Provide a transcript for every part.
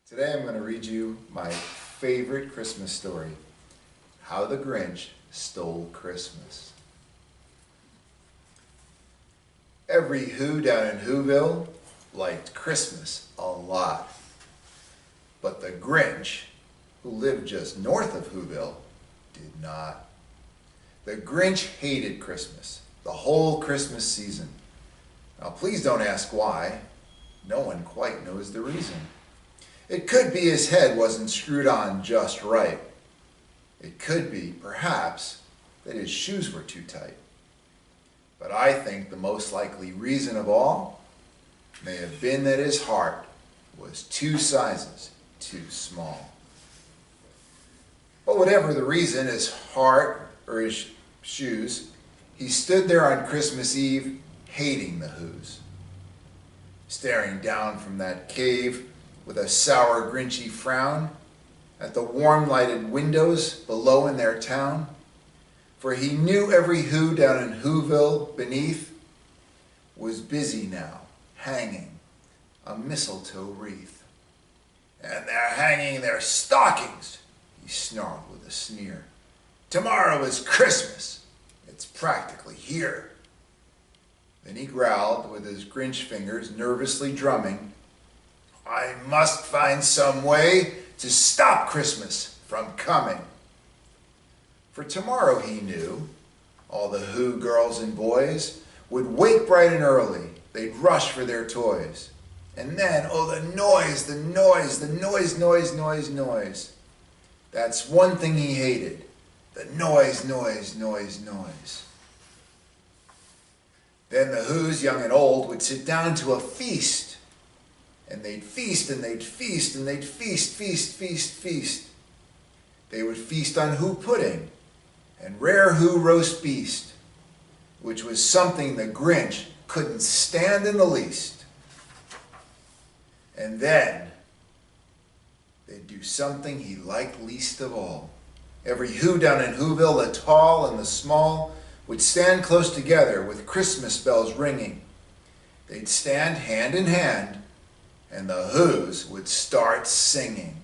Today I'm going to read you my favorite Christmas story, How the Grinch Stole Christmas. Every Who down in Whoville liked Christmas a lot. But the Grinch, who lived just north of Whoville, did not. The Grinch hated Christmas, the whole Christmas season. Now please don't ask why. No one quite knows the reason. It could be his head wasn't screwed on just right. It could be, perhaps, that his shoes were too tight. But I think the most likely reason of all may have been that his heart was 2 sizes too small. But whatever the reason, his heart or his shoes, he stood there on Christmas Eve hating the Whos. Staring down from that cave with a sour, grinchy frown at the warm lighted windows below in their town, for he knew every Who down in Whoville beneath was busy now hanging a mistletoe wreath. And they're hanging their stockings, he snarled with a sneer. Tomorrow is Christmas. It's practically here. Then he growled with his Grinch fingers nervously drumming, I must find some way to stop Christmas from coming. For tomorrow, he knew, all the Who girls and boys would wake bright and early. They'd rush for their toys. And then, oh, the noise, the noise, the noise, noise, noise, noise. That's one thing he hated, the noise, noise, noise, noise. Then the Whos, young and old, would sit down to a feast. And they'd feast, and they'd feast, and they'd feast, feast, feast, feast. They would feast on Who pudding and rare Who roast beast, which was something the Grinch couldn't stand in the least. And then they'd do something he liked least of all. Every Who down in Whoville, the tall and the small, would stand close together with Christmas bells ringing. They'd stand hand in hand, and the Whos would start singing.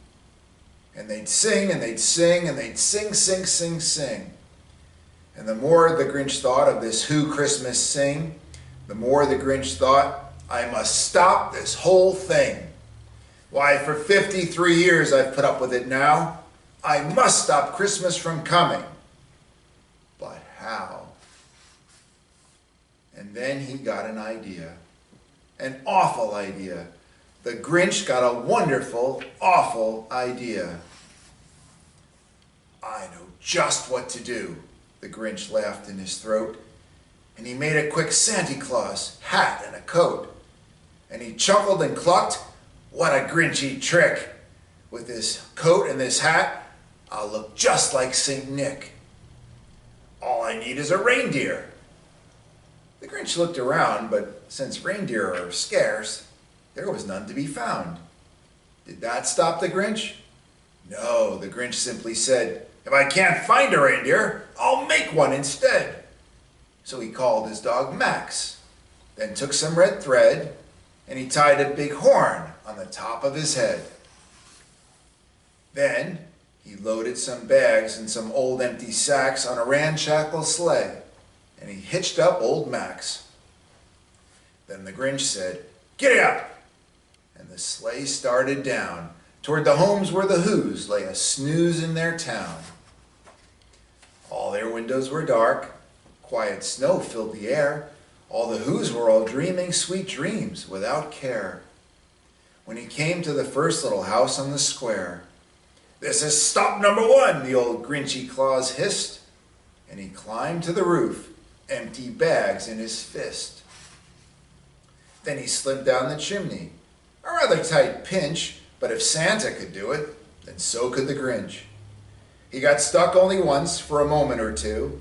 And they'd sing, and they'd sing, and they'd sing, sing, sing, sing. And the more the Grinch thought of this Who Christmas sing, the more the Grinch thought, I must stop this whole thing. Why, for 53 years I've put up with it now. I must stop Christmas from coming. But how? And then he got an idea, an awful idea. The Grinch got a wonderful, awful idea. I know just what to do, the Grinch laughed in his throat. And he made a quick Santa Claus hat and a coat. And he chuckled and clucked, what a Grinchy trick. With this coat and this hat, I'll look just like St. Nick. All I need is a reindeer. The Grinch looked around, but since reindeer are scarce, there was none to be found. Did that stop the Grinch? No, the Grinch simply said, if I can't find a reindeer, I'll make one instead. So he called his dog Max, then took some red thread, and he tied a big horn on the top of his head. Then he loaded some bags and some old empty sacks on a ramshackle sleigh, and he hitched up old Max. Then the Grinch said, giddy up! And the sleigh started down toward the homes where the Whos lay a snooze in their town. All their windows were dark, quiet snow filled the air, all the Whos were all dreaming sweet dreams without care. When he came to the first little house on the square, this is stop number 1, the old Grinchy Claus hissed, and he climbed to the roof, empty bags in his fist. Then he slid down the chimney, a rather tight pinch, but if Santa could do it, then so could the Grinch. He got stuck only once for a moment or two.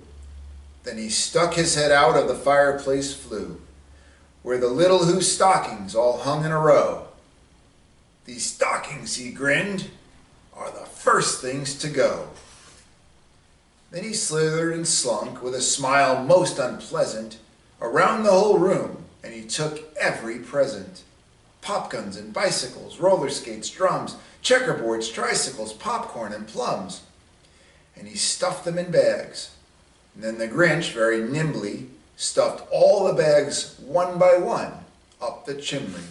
Then he stuck his head out of the fireplace flue, where the little Who stockings all hung in a row. These stockings, he grinned, are the first things to go. Then he slithered and slunk with a smile most unpleasant around the whole room, and he took every present. Pop guns and bicycles, roller skates, drums, checkerboards, tricycles, popcorn, and plums, and he stuffed them in bags. And then the Grinch very nimbly stuffed all the bags one by one up the chimney.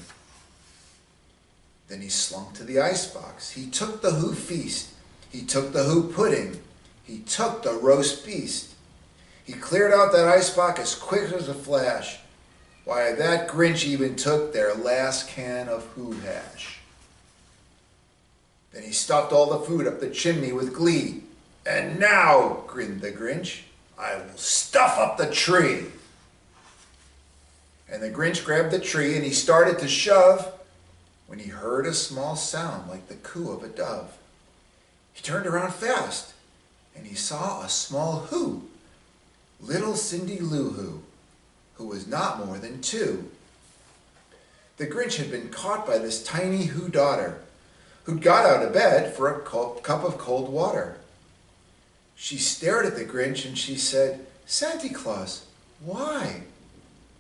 Then he slunk to the icebox. He took the Who feast. He took the Who pudding. He took the roast beast. He cleared out that icebox as quick as a flash. Why, that Grinch even took their last can of Who hash. Then he stuffed all the food up the chimney with glee. And now, grinned the Grinch, I will stuff up the tree. And the Grinch grabbed the tree and he started to shove when he heard a small sound like the coo of a dove. He turned around fast and he saw a small Who, little Cindy Lou Who, who was not more than 2. The Grinch had been caught by this tiny Who daughter, who'd got out of bed for a cup of cold water. She stared at the Grinch and she said, "Santa Claus, why?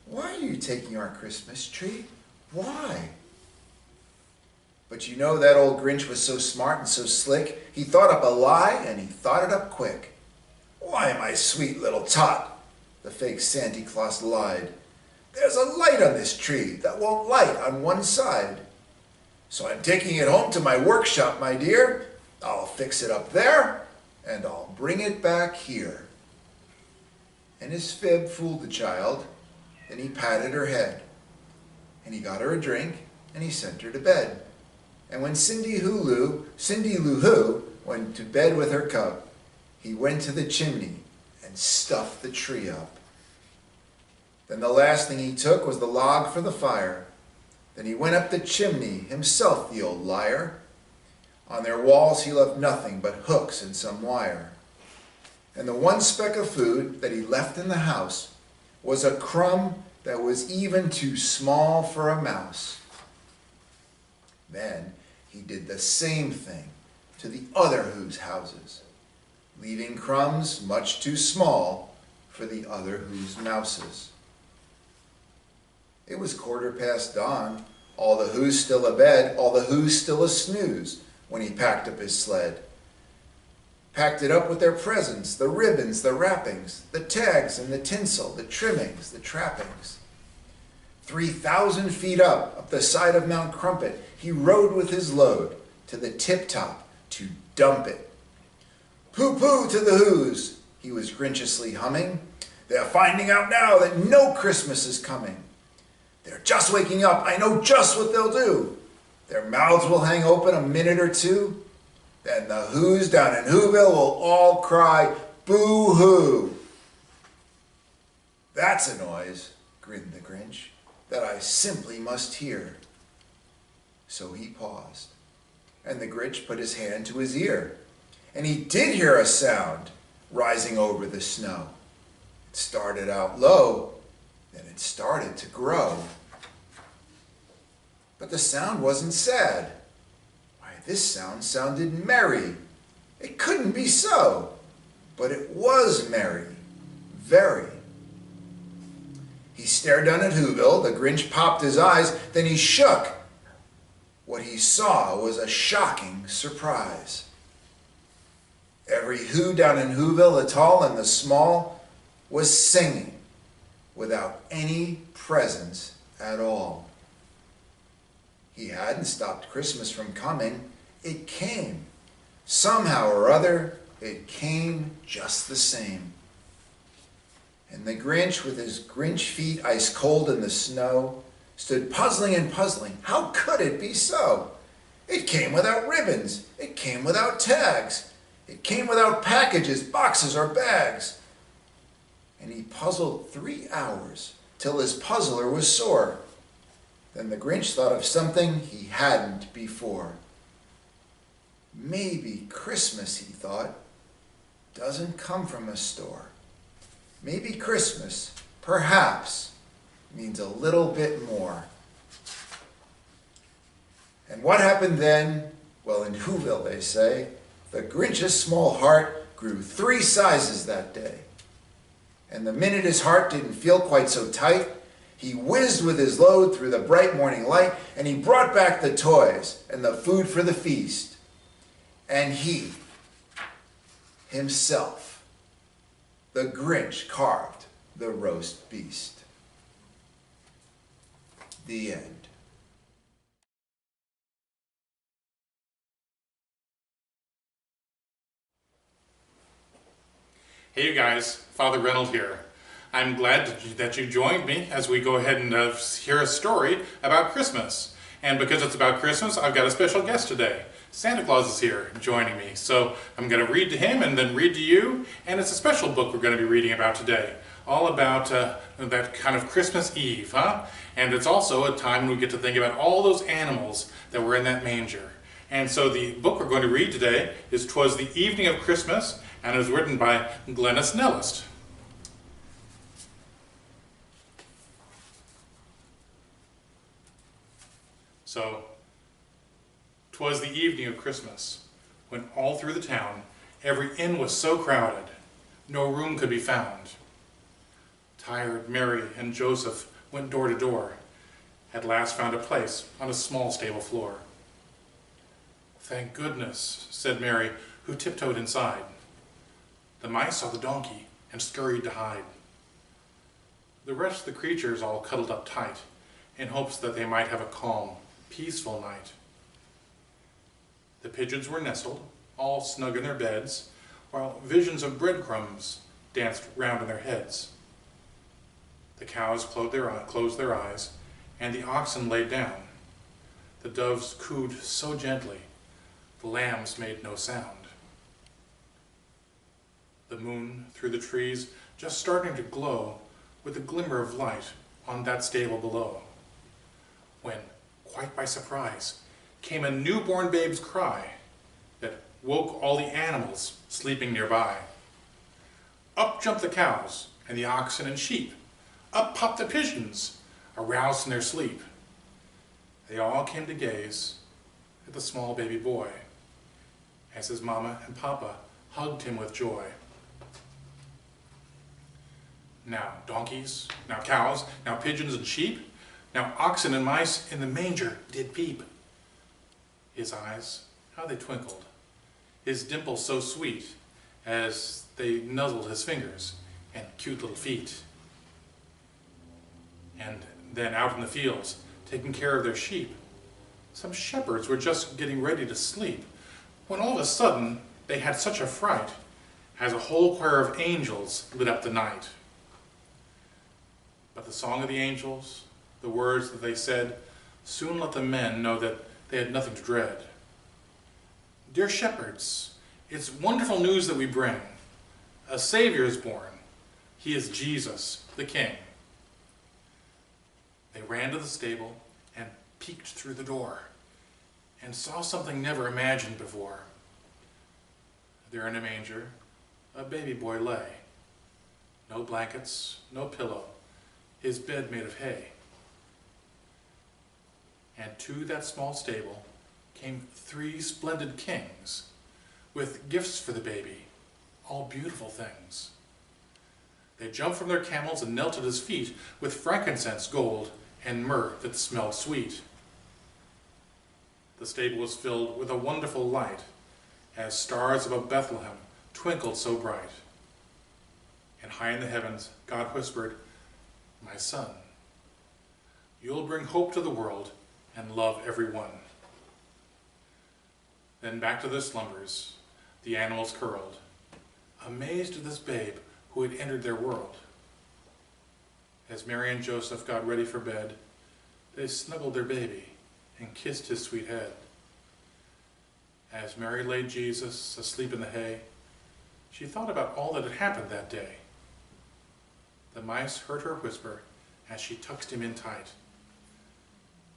Why are you taking our Christmas tree? Why?" But you know that old Grinch was so smart and so slick, he thought up a lie and he thought it up quick. "Why, my sweet little tot," the fake Santa Claus lied, "there's a light on this tree that won't light on one side. So I'm taking it home to my workshop, my dear. I'll fix it up there and I'll bring it back here." And his fib fooled the child. Then he patted her head and he got her a drink and he sent her to bed. And when Cindy Lou Who went to bed with her cub, he went to the chimney and stuffed the tree up. Then the last thing he took was the log for the fire. Then he went up the chimney himself, the old liar. On their walls he left nothing but hooks and some wire. And the one speck of food that he left in the house was a crumb that was even too small for a mouse. Then he did the same thing to the other Who's houses, leaving crumbs much too small for the other Who's mouses. It was 1/4 dawn, all the Who's still abed, all the Who's still a snooze, when he packed up his sled. Packed it up with their presents, the ribbons, the wrappings, the tags and the tinsel, the trimmings, the trappings. 3,000 feet up the side of Mount Crumpet, he rode with his load to the tip-top to dump it. "Pooh-pooh to the Who's," he was grinchiously humming. "They're finding out now that no Christmas is coming. They're just waking up. I know just what they'll do. Their mouths will hang open a minute or two. Then the Who's down in Whoville will all cry, 'Boo-hoo!'" "That's a noise," grinned the Grinch, "that I simply must hear." So he paused, and the Grinch put his hand to his ear, and he did hear a sound rising over the snow. It started out low, then it started to grow. But the sound wasn't sad. Why, this sound sounded merry. It couldn't be so, but it was merry, very. He stared down at Whoville, the Grinch popped his eyes, then he shook. What he saw was a shocking surprise. Every Who down in Whoville, the tall and the small, was singing without any presents at all. He hadn't stopped Christmas from coming. It came. Somehow or other, it came just the same. And the Grinch, with his Grinch feet ice cold in the snow, stood puzzling and puzzling. How could it be so? It came without ribbons. It came without tags. It came without packages, boxes, or bags. And he puzzled 3 hours till his puzzler was sore. Then the Grinch thought of something he hadn't before. Maybe Christmas, he thought, doesn't come from a store. Maybe Christmas, perhaps, means a little bit more. And what happened then? Well, in Whoville, they say, the Grinch's small heart grew 3 sizes that day. And the minute his heart didn't feel quite so tight, He whizzed with his load through the bright morning light, and he brought back the toys and the food for the feast. And he, himself, the Grinch, carved the roast beast. The end. Hey you guys, Father Reynold here. I'm glad that you joined me as we go ahead and hear a story about Christmas. And because it's about Christmas, I've got a special guest today. Santa Claus is here joining me. So I'm going to read to him and then read to you. And it's a special book we're going to be reading about today. All about that kind of Christmas Eve, huh? And it's also a time when we get to think about all those animals that were in that manger. And so the book we're going to read today is 'Twas the Evening of Christmas, and it was written by Glennis Nellist. So, 'twas the evening of Christmas, when all through the town every inn was so crowded, no room could be found. Tired Mary and Joseph went door to door, at last found a place on a small stable floor. "Thank goodness," said Mary, who tiptoed inside. The mice saw the donkey and scurried to hide. The rest of the creatures all cuddled up tight, in hopes that they might have a calm, peaceful night. The pigeons were nestled, all snug in their beds, while visions of breadcrumbs danced round in their heads. The cows closed their eyes, and the oxen laid down. The doves cooed so gently, the lambs made no sound. The moon through the trees just starting to glow with a glimmer of light on that stable below, when, quite by surprise, came a newborn babe's cry that woke all the animals sleeping nearby. Up jumped the cows and the oxen and sheep. Up popped the pigeons, aroused from their sleep. They all came to gaze at the small baby boy, as his mama and papa hugged him with joy. Now donkeys, now cows, now pigeons and sheep, now oxen and mice in the manger did peep. His eyes, how they twinkled, his dimples so sweet, as they nuzzled his fingers and cute little feet. And then out in the fields, taking care of their sheep, some shepherds were just getting ready to sleep, when all of a sudden they had such a fright, as a whole choir of angels lit up the night. But the song of the angels, the words that they said, soon let the men know that they had nothing to dread. "Dear shepherds, it's wonderful news that we bring. A Savior is born. He is Jesus, the King." They ran to the stable and peeked through the door, and saw something never imagined before. There in a manger, a baby boy lay. No blankets, no pillow, his bed made of hay. And to that small stable came 3 splendid kings, with gifts for the baby, all beautiful things. They jumped from their camels and knelt at his feet, with frankincense, gold, and myrrh that smelled sweet. The stable was filled with a wonderful light, as stars above Bethlehem twinkled so bright. And high in the heavens, God whispered, "My son, you'll bring hope to the world and love every one." Then back to their slumbers the animals curled, amazed at this babe who had entered their world. As Mary and Joseph got ready for bed, they snuggled their baby and kissed his sweet head. As Mary laid Jesus asleep in the hay, she thought about all that had happened that day. The mice heard her whisper as she tucked him in tight,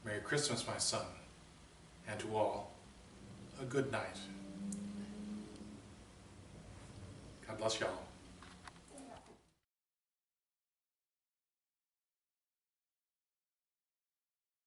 "Merry Christmas, my son, and to all, a good night." God bless y'all.